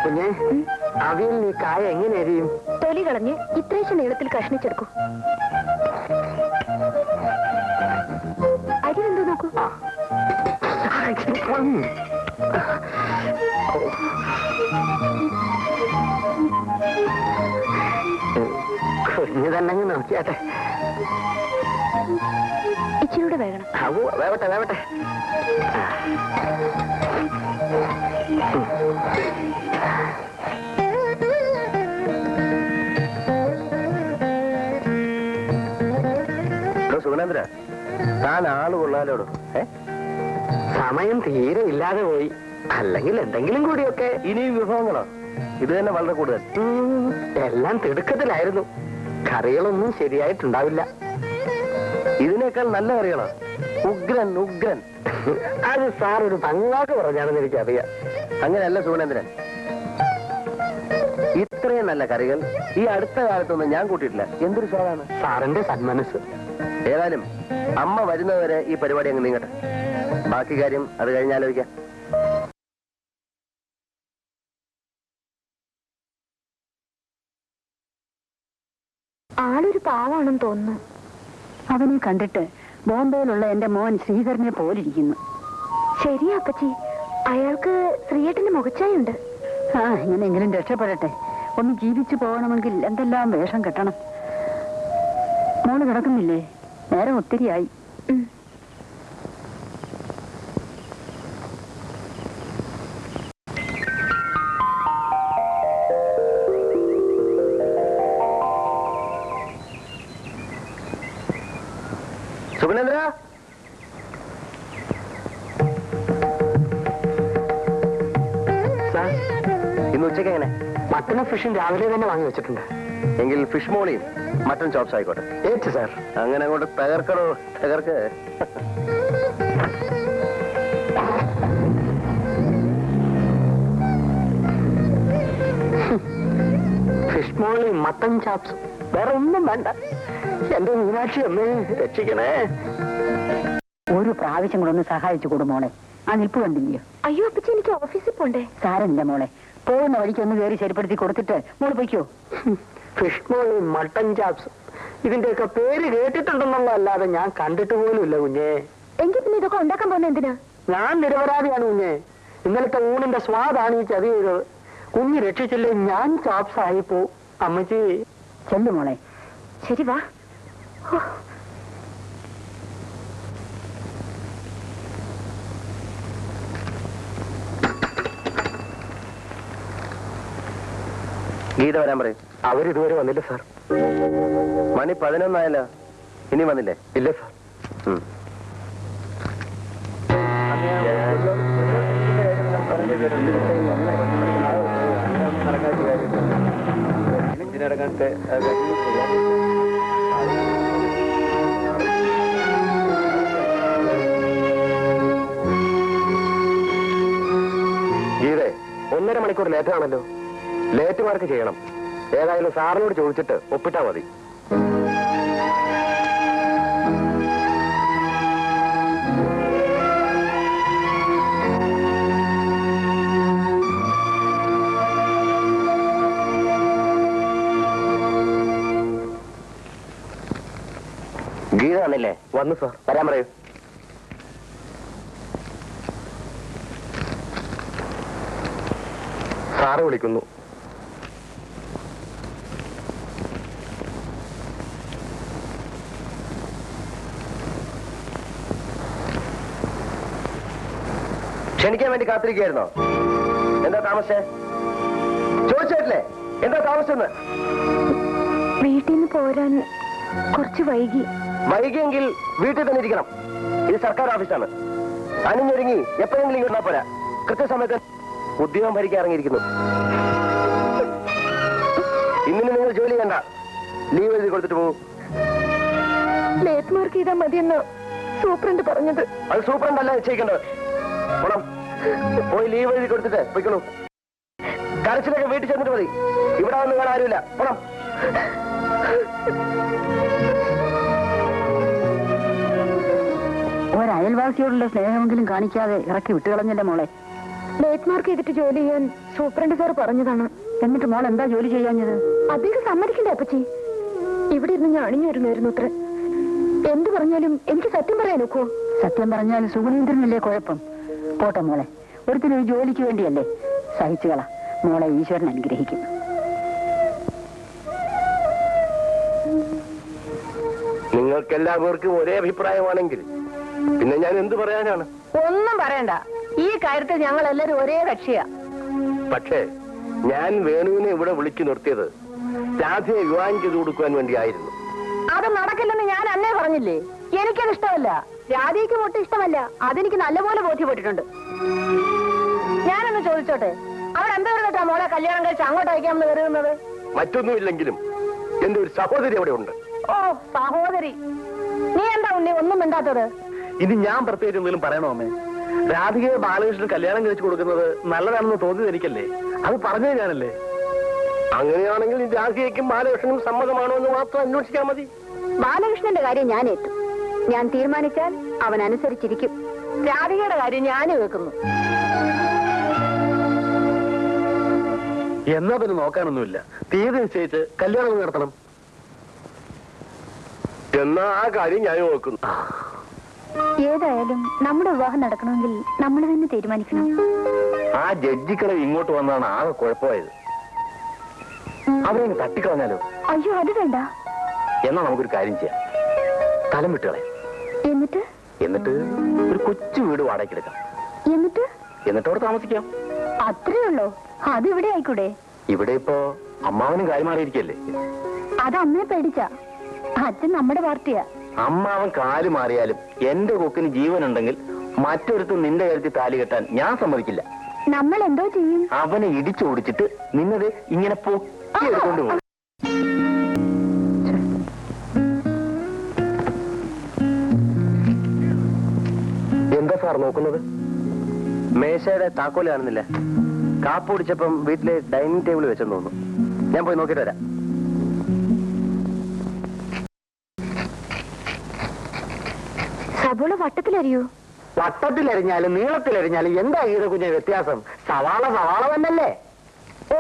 കുഞ്ഞെ, അവിയൽ നീ കായ എങ്ങനെ എരിയും? തൊലി കളഞ്ഞ് ഇത്രേശം നീളത്തിൽ കഷ്ണിച്ചെടുക്കൂ. അരി എന്തോ നോക്കൂ. കുഞ്ഞ് തന്നെ നോക്കിയാട്ടെ. ഇച്ചിരൂടെ വേകണം. വേവട്ടെ വേവട്ടെ. സുഗുണേന്ദ്ര, താൻ ആള് കൊള്ളാലോടോ. സമയം തീരെ ഇല്ലാതെ പോയി. അല്ലെങ്കിൽ എന്തെങ്കിലും കൂടിയൊക്കെ. ഇനിയും വിഭവങ്ങളോ? ഇത് തന്നെ വളരെ കൂടുതൽ. എല്ലാം തിടുക്കത്തിലായിരുന്നു. കറികളൊന്നും ശരിയായിട്ടുണ്ടാവില്ല. ഇതിനേക്കാൾ നല്ല കറികളോ? ഉഗ്രൻ ഉഗ്രൻ. അത് സാർ ഒരു പങ്ങാക്ക് പറഞ്ഞാണെന്ന് എനിക്കറിയാം. അങ്ങനെയല്ല സുഗുണേന്ദ്രൻ, ഇത്രയും നല്ല കറികൾ ഈ അടുത്ത കാലത്തൊന്നും ഞാൻ കൂട്ടിയിട്ടില്ല. എന്തൊരു സ്വാദാണ്. സാറിന്റെ സന്മനസ്. ഏതായാലും അമ്മ വരുന്നവരെ ഈ പരിപാടി അങ്ങ് നീങ്ങട്ടെ. ബാക്കി കാര്യം അത് കഴിഞ്ഞാലോചിക്കാം. ആളൊരു പാവാണെന്ന് തോന്നുന്നു. അവനെ കണ്ടിട്ട് ബോംബെയിലുള്ള എന്റെ മോൻ ശ്രീധരനെ പോലിരിക്കുന്നു. ശരിയാ അപ്പച്ചി, അയാൾക്ക് ശ്രീയേട്ടന്റെ മുഖച്ചായുണ്ട്. എങ്ങനെയെങ്കിലും രക്ഷപ്പെടട്ടെ. ഒന്ന് ജീവിച്ചു പോകണമെങ്കിൽ എന്തെല്ലാം വേഷം കെട്ടണം. മോള് കിടക്കുന്നില്ലേ? നേരം ഒത്തിരിയായി. സുഗുണേന്ദ്ര, സാർ, ഇന്ന് ഉച്ചയ്ക്ക് എങ്ങനെ? മട്ടനും ഫിഷും രാവിലെ തന്നെ വാങ്ങി വെച്ചിട്ടുണ്ട്. എങ്കിൽ ഫിഷ് മോളിയും മട്ടൺ ചോപ്സ് ആയിക്കോട്ടെ. ഏറ്റ് സാർ. അങ്ങനെ അങ്ങോട്ട് തകർക്കണോ? തകർക്ക്. Fish മോളിയും mutton ചാപ്സും. വേറെ ഒന്നും വേണ്ട. എന്റെ മീനാക്ഷി അമ്മേ രക്ഷിക്കണേ. ഒരു പ്രാവശ്യം കൂടെ ഒന്ന് സഹായിച്ചു കൊടു മോളെ. ആ നിൽപ്പ് കണ്ടില്ലയോ? അയ്യോ അപ്പച്ചി, എനിക്ക് ഓഫീസിൽ പോണ്ടേ. സാരമില്ല മോളെ, പോകുന്ന വഴിക്ക് ഒന്ന് കയറി ശരിപ്പെടുത്തി കൊടുത്തിട്ട് മോള് പൊയ്ക്കോ. ഫിഷ് മോളിയും മട്ടൻ ചാപ്സും ഇതിന്റെയൊക്കെ പേര് കേട്ടിട്ടുണ്ടെന്നുള്ളതല്ലാതെ ഞാൻ കണ്ടിട്ട് പോലുമില്ല കുഞ്ഞേ. എങ്കിൽ പിന്നെ ഇതൊക്കെ ഉണ്ടാക്കാൻ പോകുന്ന എന്തിനാ? ഞാൻ നിരപരാധിയാണ് കുഞ്ഞേ. ഇന്നലത്തെ ഊണിന്റെ സ്വാദാണ് ഈ ചതി ചെയ്തത്. കുഞ്ഞ് രക്ഷിച്ചില്ലേ ഞാൻ ചാപ്സ് ആയിപ്പോ. അമ്മച്ചി ചെല്ലു മോളെ. ശരി വാ. ഗീത വരാൻ പറയും. അവരിതുവരെ വന്നില്ല സാർ. മണി 11 ആയല്ലോ. ഇനി വന്നില്ലേ? ഇല്ല സാർ. ഗീതേ, 1.5 മണിക്കൂർ ലേറ്റാണല്ലോ. ലേറ്റ് മാർക്ക് ചെയ്യണം. ഏതായാലും സാറിനോട് ചോദിച്ചിട്ട് ഒപ്പിട്ടാ മതി. ഗീത വന്നില്ലേ? വന്നു സാർ. വരാൻ പറയൂ. സാറ് വിളിക്കുന്നു. ക്ഷണിക്കാൻ വേണ്ടി കാത്തിരിക്കുകയായിരുന്നോ? എന്താ താമസേ? ചോദിച്ചിട്ടില്ലേ എന്താ താമസെന്ന്? വീട്ടിൽ നിന്ന് പോരാൻ കുറച്ച് വൈകി. വൈകിയെങ്കിൽ വീട്ടിൽ തന്നെ ഇരിക്കണം. ഇത് സർക്കാർ ഓഫീസാണ്. അണിഞ്ഞൊരുങ്ങി എപ്പോഴെങ്കിലും ഇങ്ങോട്ടാ പോരാ. കൃത്യസമയത്ത് ഉദ്യോഗം ഭരിക്കാൻ ഇറങ്ങിയിരിക്കുന്നു. ഇന്നിന് നിങ്ങൾ ജോലി ചെയ്യണ്ട. ലീവ് എഴുതി കൊടുത്തിട്ട് പോകും. ലേറ്റ് മാർക്ക് ചെയ്താൽ മതിയെന്ന് സൂപ്രണ്ട് പറഞ്ഞത്. അത് സൂപ്രണ്ടല്ല നിശ്ചയിക്കേണ്ടത്. പോണം. പോയി ലീവ് എഴുതി കൊടുത്തിട്ട് പോയിക്കോളൂ. കരച്ചിലൊക്കെ വീട്ടിൽ ചെന്നിട്ട് മതി. ഇവിടെ വന്ന് കാണാൻ ആരുമില്ല. പോണം. ഒരയൽവാസിയോടുള്ള സ്നേഹമെങ്കിലും കാണിക്കാതെ ഇറക്കി വിട്ടുകളഞ്ഞല്ലേ മോളെ. ലേറ്റ് മാർക്ക് ചെയ്തിട്ട് ജോലി ചെയ്യാൻ സൂപ്രണ്ട് സാർ പറഞ്ഞതാണ്. എന്നിട്ട് മോൾ എന്താ ജോലി ചെയ്യാഞ്ഞത്? അദ്ദേഹം സമ്മതിക്കണ്ടേ അപ്പച്ചി? ഇവിടെ ഇരുന്ന് ഞാൻ അണിഞ്ഞിരുന്നായിരുന്നു അത്ര. എന്ത് പറഞ്ഞാലും എനിക്ക് സത്യം പറയാൻ ഒക്കുവോ? സത്യം പറഞ്ഞാൽ സുഗുണേന്ദ്രനല്ലേ കുഴപ്പം? പോട്ടെ മോളെ, ഒരുത്തിനൊരു ജോലിക്ക് വേണ്ടിയല്ലേ, സഹിച്ചുകള. മോളെ ഈശ്വരൻ അനുഗ്രഹിക്കും. നിങ്ങൾക്കെല്ലാവർക്കും ഒരേ അഭിപ്രായമാണെങ്കിൽ പിന്നെ ഞാൻ എന്ത് പറയാനാണ്? ഒന്നും പറയണ്ട, ഈ കാര്യത്തിൽ ഞങ്ങൾ എല്ലാരും ഒരേ കക്ഷിയാ. പക്ഷേ ഞാൻ വേണുവിനെ ഇവിടെ വിളിച്ചു നിർത്തിയത് രാധയെ വിവാഹം ചെയ്തു കൊടുക്കുവാൻ വേണ്ടിയായിരുന്നു. അത് നടക്കില്ലെന്ന് ഞാൻ അന്നേ പറഞ്ഞില്ലേ? എനിക്കത് ഇഷ്ടമല്ല, രാധയ്ക്ക് ഒട്ടും ഇഷ്ടമല്ല. അതെനിക്ക് നല്ലപോലെ ബോധ്യപ്പെട്ടിട്ടുണ്ട്. ഞാനൊന്ന് ചോദിച്ചോട്ടെ, അവരെന്താ കേട്ടാ മോളെ കല്യാണം കഴിച്ച് അങ്ങോട്ട് അയക്കാമെന്ന് കരുതുന്നത്? മറ്റൊന്നുമില്ലെങ്കിലും എന്റെ ഒരു സഹോദരി അവിടെ ഉണ്ട്. ഓ സഹോദരി, നീ എന്താ ഉണ്ണി ഒന്നും മിണ്ടാത്തത്? ഇനി ഞാൻ പ്രത്യേകിച്ച് എന്തെങ്കിലും പറയണോ അമ്മേ? രാധികയെ ബാലകൃഷ്ണൻ കല്യാണം കഴിച്ചു കൊടുക്കുന്നത് നല്ലതാണെന്ന് തോന്നിയത് എനിക്കല്ലേ, അത് പറഞ്ഞത് ഞാനല്ലേ. അങ്ങനെയാണെങ്കിൽ രാധികയ്ക്കും ബാലകൃഷ്ണനും സമ്മതമാണോ എന്ന് മാത്രം അന്വേഷിക്കാൻ മതി. ബാലകൃഷ്ണന്റെ കാര്യം ഞാൻ ഏറ്റു. ഞാൻ തീരുമാനിച്ചാൽ അവൻ അനുസരിച്ചിരിക്കും. രാധികയുടെ കാര്യം ഞാൻ വെക്കുന്നു. എന്നാ പിന്നെ നോക്കാനൊന്നുമില്ല, തീയതി നിശ്ചയിച്ച് കല്യാണം നടത്തണം. എന്നാ ആ കാര്യം ഞാൻ നോക്കുന്നു. ഏതായാലും നമ്മുടെ വിവാഹം നടക്കണമെങ്കിൽ നമ്മൾ തന്നെ തീരുമാനിക്കണം. ആ ജഡ്ജിക്കളെ ഇങ്ങോട്ട് വന്നാണ് ആകെ കുഴപ്പമായത്. അവരെ തട്ടിക്കളഞ്ഞാലോ? അയ്യോ അത് വേണ്ട. എന്നാ നമുക്കൊരു കാര്യം ചെയ്യാം, സ്ഥലം വിട്ടുകളെ. എന്നിട്ട് ഒരു കൊച്ചു വീട് വാടകയ്ക്കെടുക്കാം. എന്നിട്ട് അവിടെ താമസിക്കാം. അത്രേ ഉള്ളോ? അത് ഇവിടെ ആയിക്കൂടെ? ഇവിടെ ഇപ്പോ അമ്മാവനും കാര്യം മാറിയിരിക്കല്ലേ. അത് അമ്മയെ പേടിച്ച. അച്ഛൻ നമ്മുടെ പാർട്ടിയാ. അമ്മാവൻ കാല് മാറിയാലും എന്റെ കൊക്കിന് ജീവനുണ്ടെങ്കിൽ മറ്റൊരുത്തും നിന്റെ കരുത്തി താലി കെട്ടാൻ ഞാൻ സമ്മതിക്കില്ല. നമ്മൾ എന്തോ ചെയ്യും? അവനെ ഇടിച്ചോടിച്ചിട്ട് നിന്നത് ഇങ്ങനെ പൊക്കി എടുക്കൊണ്ട് പോകും. എന്താ സാർ നോക്കുന്നത്? മേശയുടെ താക്കോല് കാണുന്നില്ല. കാപ്പ് കുടിച്ചപ്പം വീട്ടിലെ ഡൈനിങ് ടേബിൾ വെച്ചെന്ന് തോന്നുന്നു. ഞാൻ പോയി നോക്കിയിട്ട് വരാം. സബോള വട്ടത്തിലരിയോ? വട്ടത്തിലരിഞ്ഞാലും നീളത്തിലരിഞ്ഞാലും എന്താ ഈ കുഞ്ഞ വ്യത്യാസം? സവാള സവാള തന്നെയല്ലേ?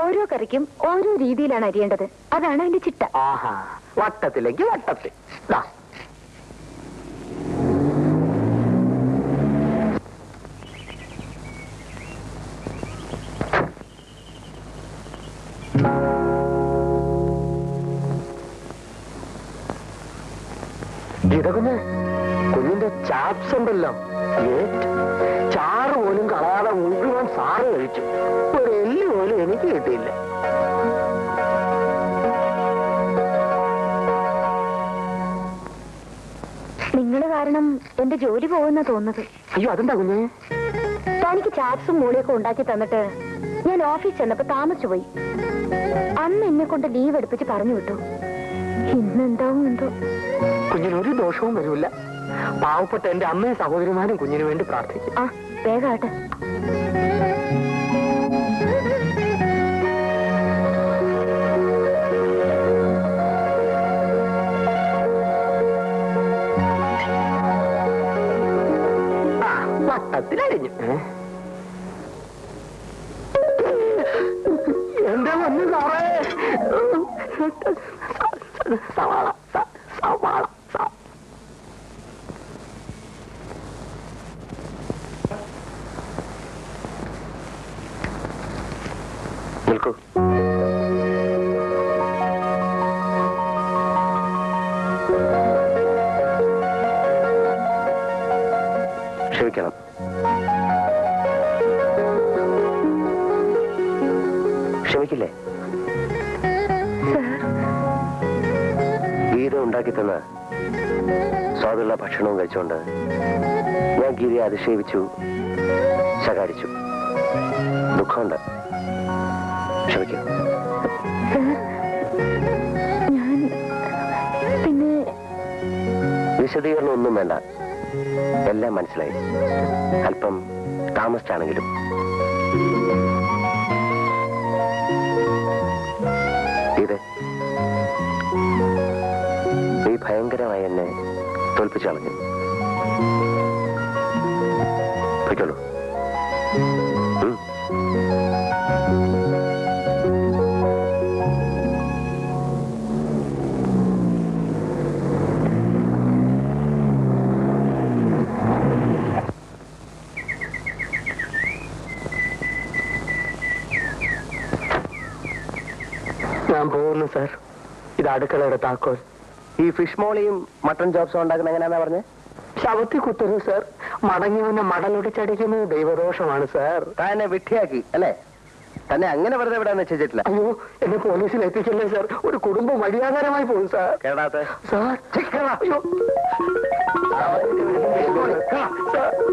ഓരോ കറിക്കും ഓരോ രീതിയിലാണ് അരിയേണ്ടത്. അതാണ് അതിന്റെ ചിട്ട. ആഹാ, വട്ടത്തിലേക്ക് വട്ടത്തിൽ. ദാ. ഇതകുഞ്ഞ് കുഞ്ഞിന്റെ ചാപ്സ് ഉണ്ടല്ലോ, ചാറ് പോലും കളയാതെ മുഴുവൻ സാറ് കഴിച്ചു. ഒരു എല്ല് പോലും എനിക്ക് കിട്ടിയില്ല. നിങ്ങള് കാരണം എന്റെ ജോലി പോകുന്ന തോന്നുന്നത്. അയ്യോ അതെന്താ കുഞ്ഞേ? തനിക്ക് ചാപ്സും മൂളിയൊക്കെ ഉണ്ടാക്കി തന്നിട്ട് ഞാൻ ഓഫീസ് ചെന്നപ്പോ താമസിച്ചു പോയി. അന്ന് എന്നെ കൊണ്ട് ലീവ് എടുപ്പിച്ച് പറഞ്ഞു വിട്ടു. ഇന്നെന്താവും എന്തോ. കുഞ്ഞിനൊരു ദോഷവും വരില്ല. പാവപ്പെട്ട എന്റെ അമ്മയും സഹോദരിമാരും കുഞ്ഞിന് വേണ്ടി പ്രാർത്ഥിക്കും. ആ വേഗാട്ടെ. വട്ടത്തിലരിഞ്ഞു. എന്റെ മുന്നിൽ സാറേ, സവാള സവാള. നിൽക്കൂ. ക്ഷമിക്കണം. ക്ഷമിക്കില്ലേ? ഗീത ഉണ്ടാക്കി തന്ന സ്വാദുള്ള ഭക്ഷണവും കഴിച്ചുകൊണ്ട് ഞാൻ ഗീതയെ അധിക്ഷേപിച്ചു, ശകാരിച്ചു. ദുഃഖമുണ്ട്. ക്ഷമിക്കും. ഞാൻ പിന്നെ വിശദീകരണം ഒന്നും വേണ്ട, എല്ലാം മനസ്സിലായി. അല്പം താമസിച്ചാണെങ്കിലും. ഇത് നീ ഭയങ്കരമായി എന്നെ തോൽപ്പിച്ചു കളഞ്ഞു. പൊയ്ക്കോളൂ. ഞാൻ പോകുന്നു സാർ. ഇത് അടുക്കളയുടെ താക്കോൽ. ഈ ഫിഷ് മോളിയും മട്ടൺ ചോപ്സും ഉണ്ടാക്കുന്ന എങ്ങനെയാണെന്നാ പറഞ്ഞേ? ശവത്തി കുത്തുന്നു സാർ. മടങ്ങി വന്ന് മടലൊടിച്ചടിക്കുന്നത് ദൈവദോഷമാണ് സാർ. താനെ വിട്ടിയാക്കി അല്ലേ? തന്നെ അങ്ങനെ വെറുതെ വിടാൻ നിശ്ചയിച്ചിട്ടില്ല. അയ്യോ, എന്നെ പോലീസിൽ എത്തിക്കല്ലേ സാർ. ഒരു കുടുംബം വഴിയാധാരമായി പോകും സാർ. കേടാത്ത സാർ, അയ്യോ സാർ.